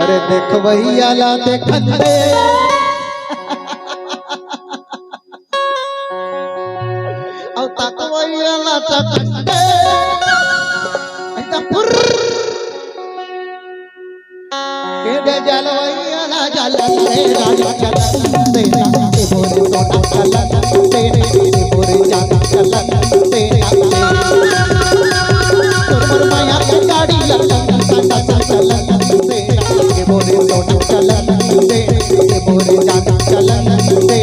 अरे देख भैया ला देखंदे औ तक भैया ला देखंदे एकदम पुर के दे जल भैया ला जल रे राजा चल दे के बोले तो चल दे के बोले जा चल दे तोर माया के गाड़ी लग चल दे के बोले तो चल दे के बोले जा चल दे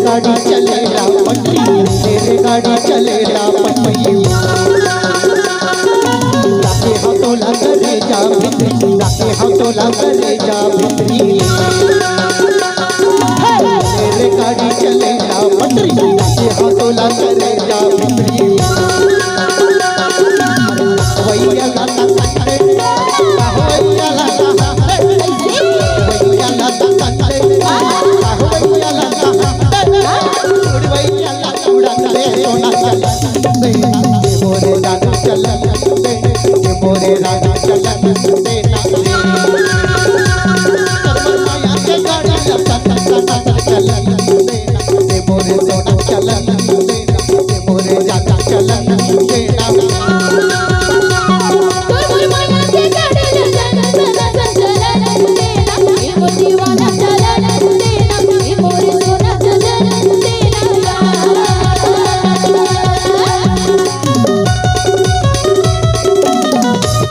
गाड़ी चलेला पट्टी तेरे गाड़ी चलेला पट्टी लाके हम तो लगरे जा भितरी लाके हम तो लगरे जा भितरी तेरे गाड़ी चलेला पट्टी लाके हम तो लगरे जा भितरी भैया गाता कंटे भैया गाता भैया गाता कंटे भैया गाता मोरे राजा चल देना माया के गाड़ी चल देना मोरे सोना चल देना मोरे राजा चल